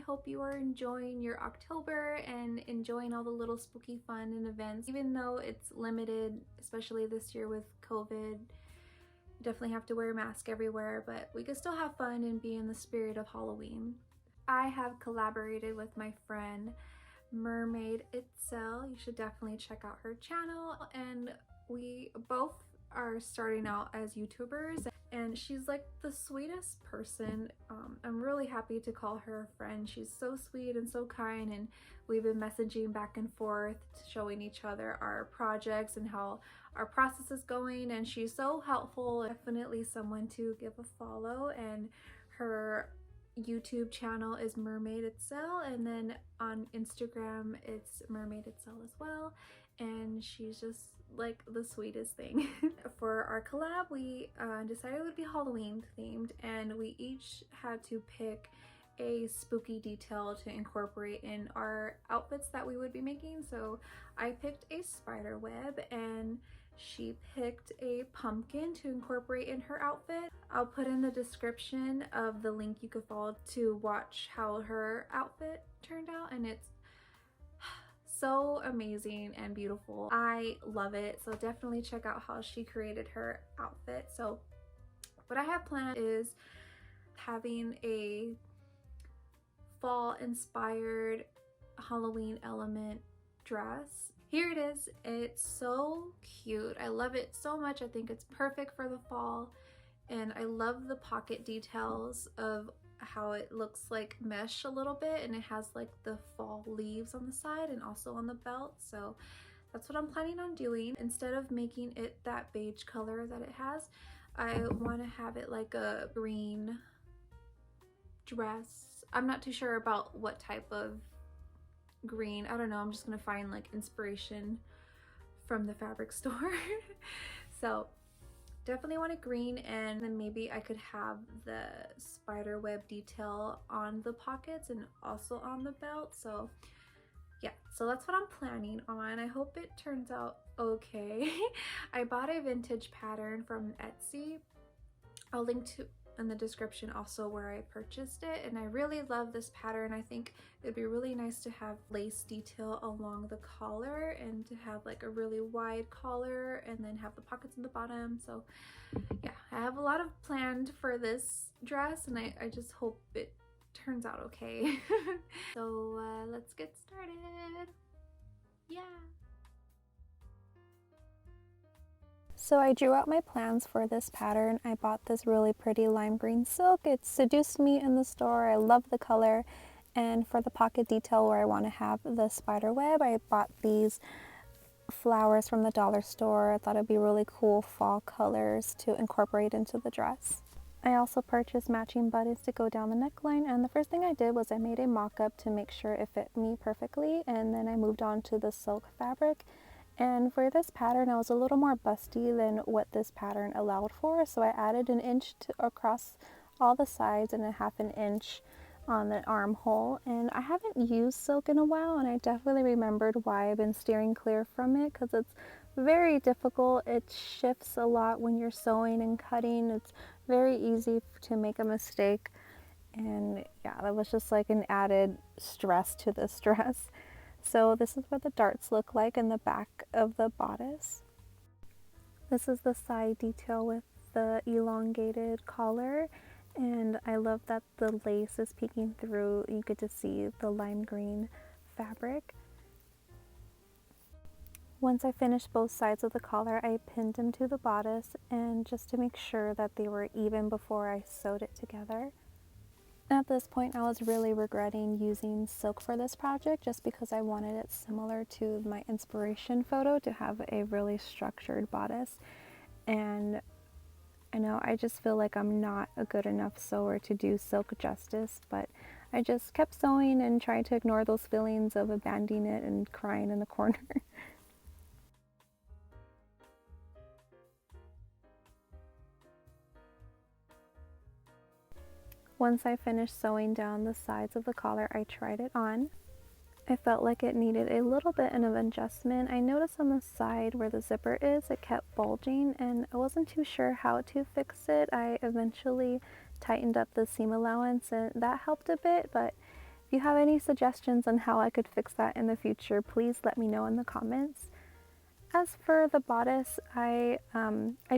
hope you are enjoying your October and enjoying all the little spooky fun and events. Even though it's limited, especially this year with COVID, you definitely have to wear a mask everywhere, but we can still have fun and be in the spirit of Halloween. I have collaborated with my friend Mermaid Itzel. You should definitely check out her channel, and we both are starting out as YouTubers, and she's like the sweetest person. I'm really happy to call her a friend. She's so sweet and so kind, and we've been messaging back and forth, showing each other our projects and how our process is going, and she's so helpful. Definitely someone to give a follow, and her YouTube channel is Mermaid Itzel, and then on Instagram it's Mermaid Itzel as well, and she's just like the sweetest thing. For our collab, we decided it would be Halloween themed, and we each had to pick a spooky detail to incorporate in our outfits that we would be making. So I picked a spider web, and she picked a pumpkin to incorporate in her outfit. I'll put in the description of the link you could follow to watch how her outfit turned out, and it's so amazing and beautiful. I love it, so definitely check out how she created her outfit. So what I have planned is having a fall inspired Halloween element dress. Here it is. It's so cute. I love it so much. I think it's perfect for the fall, and I love the pocket details of how it looks like mesh a little bit, and it has like the fall leaves on the side and also on the belt. So that's what I'm planning on doing. Instead of making it that beige color that it has, I want to have it like a green dress. I'm not too sure about what type of green. I don't know. I'm just gonna find like inspiration from the fabric store. So definitely want a green, and then maybe I could have the spider web detail on the pockets and also on the belt. So yeah, so that's what I'm planning on. I hope it turns out okay. I bought a vintage pattern from Etsy. I'll link to in the description also where I purchased it, and I really love this pattern. I think it'd be really nice to have lace detail along the collar, and to have like a really wide collar and then have the pockets in the bottom. So yeah, I have a lot of planned for this dress, and I just hope it turns out okay. So let's get started. Yeah. So I drew out my plans for this pattern. I bought this really pretty lime green silk. It seduced me in the store. I love the color. And for the pocket detail where I want to have the spider web, I bought these flowers from the dollar store. I thought it'd be really cool fall colors to incorporate into the dress. I also purchased matching buttons to go down the neckline, and the first thing I did was I made a mock-up to make sure it fit me perfectly, and then I moved on to the silk fabric. And for this pattern, I was a little more busty than what this pattern allowed for, so I added an inch across all the sides and a half an inch on the armhole. And I haven't used silk in a while, and I definitely remembered why I've been steering clear from it, because it's very difficult. It shifts a lot when you're sewing and cutting. It's very easy to make a mistake, and yeah, that was just like an added stress to this dress. So this is what the darts look like in the back of the bodice. This is the side detail with the elongated collar, and I love that the lace is peeking through. You get to see the lime green fabric. Once I finished both sides of the collar, I pinned them to the bodice, and just to make sure that they were even before I sewed it together. At this point, I was really regretting using silk for this project, just because I wanted it similar to my inspiration photo, to have a really structured bodice. And I know I just feel like I'm not a good enough sewer to do silk justice, but I just kept sewing and tried to ignore those feelings of abandoning it and crying in the corner. Once I finished sewing down the sides of the collar, I tried it on. I felt like it needed a little bit of adjustment. I noticed on the side where the zipper is, it kept bulging, and I wasn't too sure how to fix it. I eventually tightened up the seam allowance, and that helped a bit, but If you have any suggestions on how I could fix that in the future, please let me know in the comments. As for the bodice, I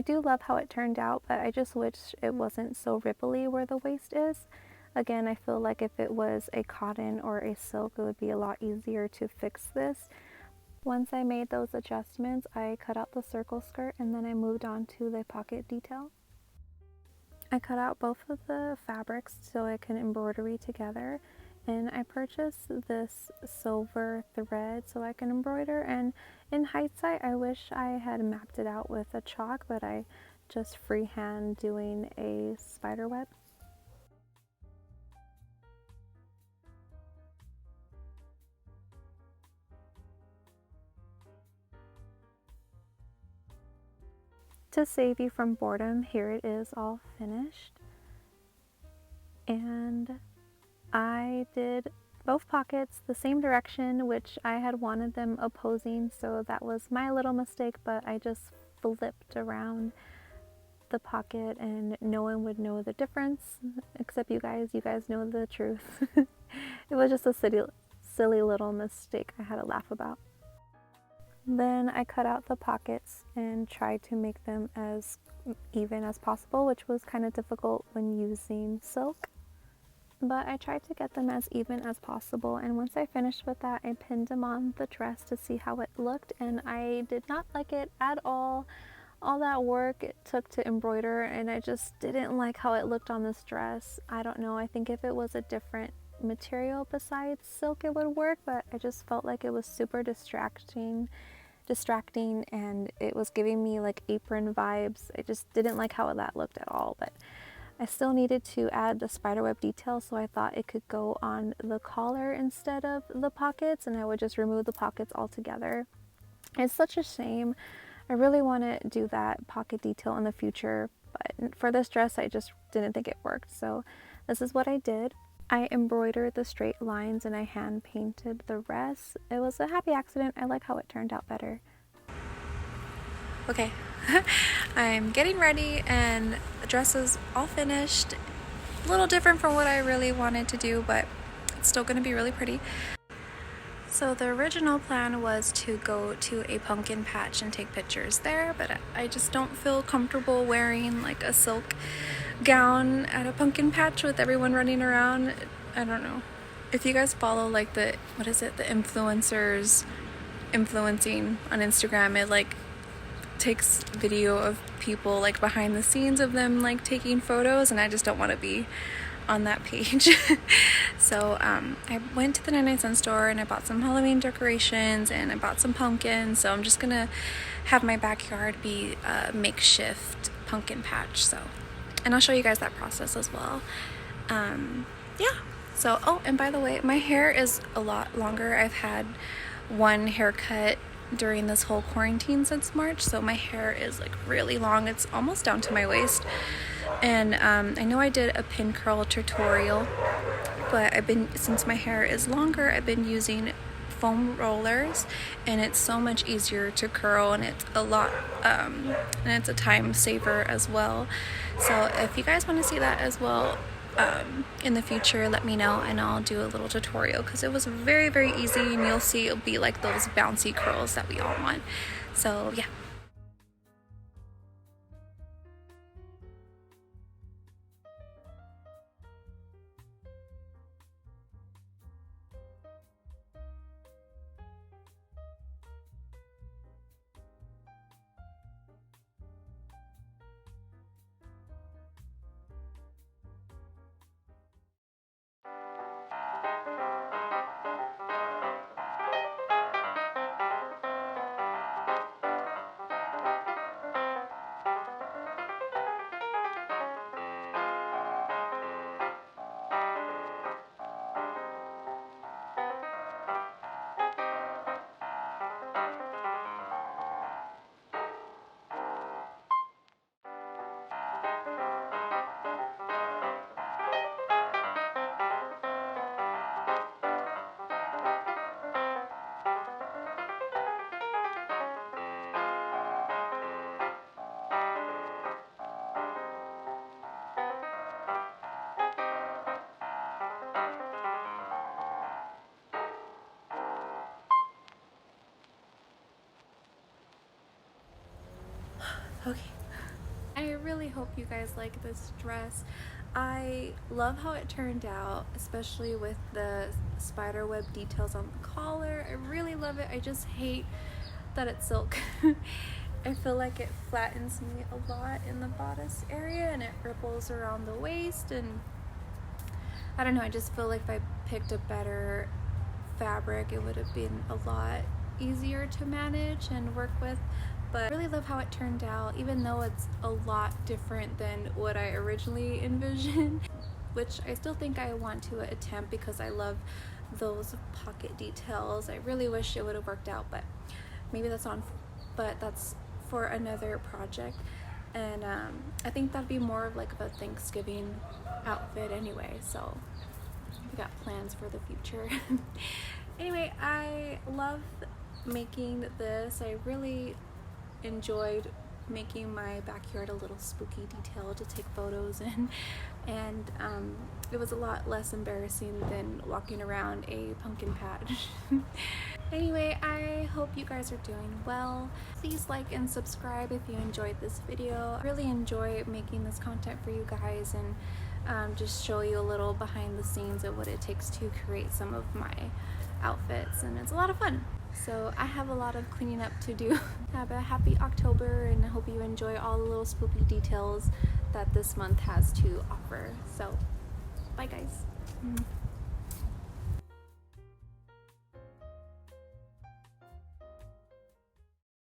do love how it turned out, but I just wish it wasn't so ripply where the waist is. Again, I feel like if it was a cotton or a silk, it would be a lot easier to fix this. Once I made those adjustments, I cut out the circle skirt and then I moved on to the pocket detail. I cut out both of the fabrics so I can embroidery together, and I purchased this silver thread so I can embroider, and in hindsight I wish I had mapped it out with a chalk, but I just freehand doing a spider web. To save you from boredom, here it is all finished. And I did both pockets the same direction, which I had wanted them opposing, so that was my little mistake, but I just flipped around the pocket and no one would know the difference except you guys. You guys know the truth. It was just a silly little mistake I had to laugh about. Then I cut out the pockets and tried to make them as even as possible, which was kind of difficult when using silk. But I tried to get them as even as possible, and once I finished with that, I pinned them on the dress to see how it looked, and I did not like it at all. All that work it took to embroider, and I just didn't like how it looked on this dress. I don't know, I think if it was a different material besides silk it would work, but I just felt like it was super distracting, and it was giving me like apron vibes. I just didn't like how that looked at all, but I still needed to add the spiderweb detail, so I thought it could go on the collar instead of the pockets, and I would just remove the pockets altogether. It's such a shame. I really want to do that pocket detail in the future, but for this dress I just didn't think it worked, so this is what I did. I embroidered the straight lines and I hand painted the rest. It was a happy accident. I like how it turned out better. Okay, I'm getting ready and the dress is all finished. A little different from what I really wanted to do, but it's still going to be really pretty. So the original plan was to go to a pumpkin patch and take pictures there, but I just don't feel comfortable wearing like a silk gown at a pumpkin patch with everyone running around. I don't know. If you guys follow like the influencers influencing on Instagram, it like takes video of people like behind the scenes of them like taking photos, and I just don't want to be on that page. So I went to the 99-cent store and I bought some Halloween decorations and I bought some pumpkins, so I'm just gonna have my backyard be a makeshift pumpkin patch. So, and I'll show you guys that process as well. Yeah, so oh, and by the way, my hair is a lot longer. I've had one haircut during this whole quarantine since March, so my hair is like really long. It's almost down to my waist, and I know I did a pin curl tutorial, but since my hair is longer, I've been using foam rollers, and it's so much easier to curl, and it's a lot and it's a time saver as well. So if you guys want to see that as well in the future, let me know and I'll do a little tutorial, because it was very, very easy, and you'll see it'll be like those bouncy curls that we all want. So yeah. Okay. I really hope you guys like this dress. I love how it turned out, especially with the spiderweb details on the collar. I really love it. I just hate that it's silk. I feel like it flattens me a lot in the bodice area and it ripples around the waist, and I don't know, I just feel like if I picked a better fabric it would have been a lot easier to manage and work with. But I really love how it turned out, even though it's a lot different than what I originally envisioned, which I still think I want to attempt because I love those pocket details. I really wish it would have worked out, but maybe that's for another project. And I think that'd be more of like a Thanksgiving outfit anyway, so we got plans for the future. Anyway, I love making this. I really enjoyed making my backyard a little spooky detail to take photos in, and it was a lot less embarrassing than walking around a pumpkin patch. Anyway, I hope you guys are doing well. Please like and subscribe if you enjoyed this video. I really enjoy making this content for you guys and just show you a little behind the scenes of what it takes to create some of my outfits, and it's a lot of fun. So I have a lot of cleaning up to do. Have a happy October, and I hope you enjoy all the little spooky details that this month has to offer. So bye guys.